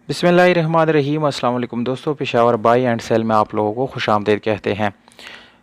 बिस्मिल्लाहिर्रहमानिर्रहीम। अस्सलाम वालेकुम दोस्तों, पेशावर बाई एंड सेल में आप लोगों को खुशामदीद कहते हैं।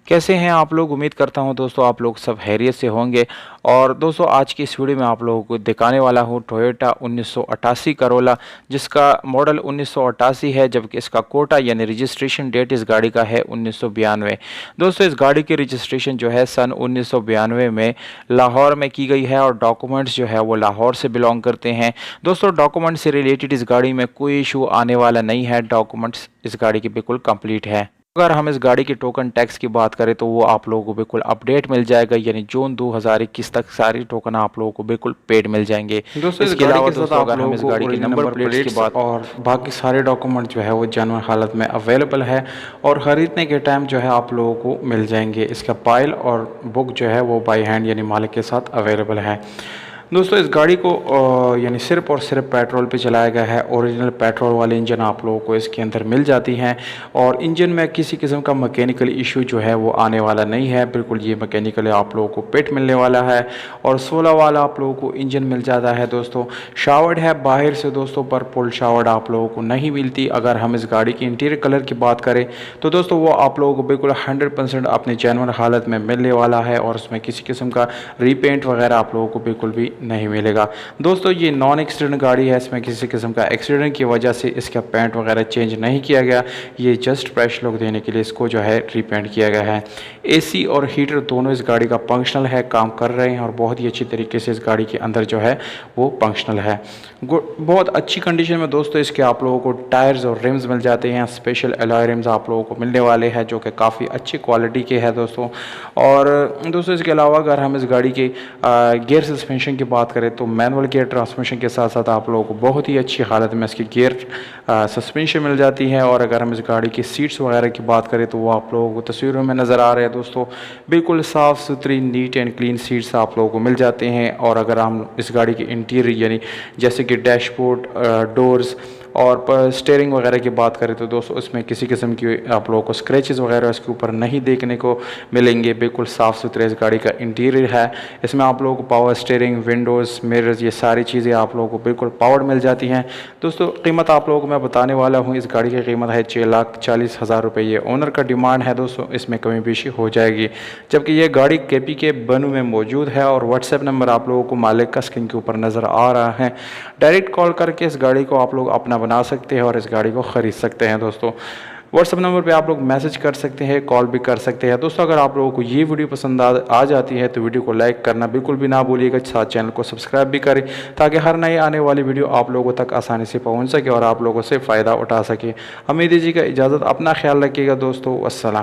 कैसे हैं आप लोग? उम्मीद करता हूं दोस्तों आप लोग सब खैरियत से होंगे। और दोस्तों आज की इस वीडियो में आप लोगों को दिखाने वाला हूं टोयोटा 1988 करोला, जिसका मॉडल 1988 है, जबकि इसका कोटा यानी रजिस्ट्रेशन डेट इस गाड़ी का है 1992। दोस्तों इस गाड़ी की रजिस्ट्रेशन जो है सन 1992 में लाहौर में की गई है और डॉक्यूमेंट्स जो है वो लाहौर से बिलोंग करते हैं। दोस्तों डॉक्यूमेंट से रिलेटेड इस गाड़ी में कोई इशू आने वाला नहीं है, डॉक्यूमेंट्स इस गाड़ी की बिल्कुल कंप्लीट है। अगर हम इस गाड़ी के टोकन टैक्स की बात करें तो वो आप लोगों को बिल्कुल अपडेट मिल जाएगा, यानी जून 2021 तक सारी टोकन आप लोगों को बिल्कुल पेड मिल जाएंगे। दोस्तों इस इसके गाड़ी अलावा के साथ दोस्तों आप अगर हम लोगों इस को गाड़ी की ओरिजिनल नंबर प्लेट्स की बात और बाकी सारे डॉक्यूमेंट जो है वो जेन्युइन हालत में अवेलेबल है और ख़रीदने के टाइम जो है आप लोगों को मिल जाएंगे। इसका फाइल और बुक जो है वो बाई हैंड यानी मालिक के साथ अवेलेबल है। दोस्तों इस गाड़ी को यानी सिर्फ और सिर्फ पेट्रोल पे चलाया गया है। ओरिजिनल पेट्रोल वाले इंजन आप लोगों को इसके अंदर मिल जाती हैं और इंजन में किसी किस्म का मैकेनिकल इशू जो है वो आने वाला नहीं है। बिल्कुल ये मैकेनिकल आप लोगों को पेट मिलने वाला है और 16 वाला आप लोगों को इंजन मिल जाता है। दोस्तों शावर्ड है बाहर से दोस्तों, पर पुल शावर्ड आप लोगों को नहीं मिलती। अगर हम इस गाड़ी की इंटीरियर कलर की बात करें तो दोस्तों वो आप लोगों को बिल्कुल 100% अपने जेन्युइन हालत में मिलने वाला है और उसमें किसी किस्म का रीपेंट वगैरह आप लोगों को बिल्कुल भी नहीं मिलेगा। दोस्तों ये नॉन एक्सीडेंट गाड़ी है, इसमें किसी किस्म का एक्सीडेंट की वजह से इसका पेंट वगैरह चेंज नहीं किया गया। ये जस्ट फ्रेश लुक देने के लिए इसको जो है रीपेंट किया गया है। एसी और हीटर दोनों इस गाड़ी का फंक्शनल है, काम कर रहे हैं और बहुत ही अच्छी तरीके से इस गाड़ी के अंदर जो है वो फंक्शनल है। बहुत अच्छी कंडीशन में दोस्तों इसके आप लोगों को टायर्स और रिम्स मिल जाते हैं। स्पेशल एलॉय रिम्स आप लोगों को मिलने वाले हैं जो कि काफ़ी अच्छी क्वालिटी के हैं दोस्तों। और दोस्तों इसके अलावा अगर हम इस गाड़ी के गियर सस्पेंशन की बात करें तो मैनुअल गियर ट्रांसमिशन के साथ साथ आप लोगों को बहुत ही अच्छी हालत में इसकी गियर सस्पेंशन मिल जाती है। और अगर हम इस गाड़ी की सीट्स वगैरह की बात करें तो वो आप लोगों को तस्वीरों में नज़र आ रहे हैं दोस्तों। बिल्कुल साफ़ सुथरी नीट एंड क्लीन सीट्स आप लोगों को मिल जाते हैं। और अगर हम इस गाड़ी की इंटीरियर यानी जैसे कि डैशबोर्ड, डोर्स और स्टीयरिंग वगैरह की बात करें तो दोस्तों इसमें किसी किस्म की आप लोगों को स्क्रैचेस वगैरह इसके ऊपर नहीं देखने को मिलेंगे। बिल्कुल साफ़ सुथरे इस गाड़ी का इंटीरियर है। इसमें आप लोगों को पावर स्टीयरिंग, विंडोज़, मिरर्स, ये सारी चीज़ें आप लोगों को बिल्कुल पावर्ड मिल जाती हैं। दोस्तों कीमत आप लोगों को मैं बताने वाला हूँ। इस गाड़ी की कीमत है 6,40,000 रुपये। ये ओनर का डिमांड है दोस्तों, इसमें कमी पेशी हो जाएगी। जबकि ये गाड़ी केपी के बनू में मौजूद है और व्हाट्सएप नंबर आप लोगों को मालिक का स्क्रीन के ऊपर नज़र आ रहा है। डायरेक्ट कॉल करके इस गाड़ी को आप लोग अपना बना सकते हैं और इस गाड़ी को ख़रीद सकते हैं। दोस्तों व्हाट्सएप नंबर पे आप लोग मैसेज कर सकते हैं, कॉल भी कर सकते हैं। दोस्तों अगर आप लोगों को ये वीडियो पसंद आ जाती है तो वीडियो को लाइक करना बिल्कुल भी ना भूलिएगा, साथ चैनल को सब्सक्राइब भी करें ताकि हर नई आने वाली वीडियो आप लोगों तक आसानी से पहुंच सके और आप लोगों से फ़ायदा उठा सके। हमें दीजिएगा इजाज़त, अपना ख्याल रखिएगा दोस्तों। अस्सलाम।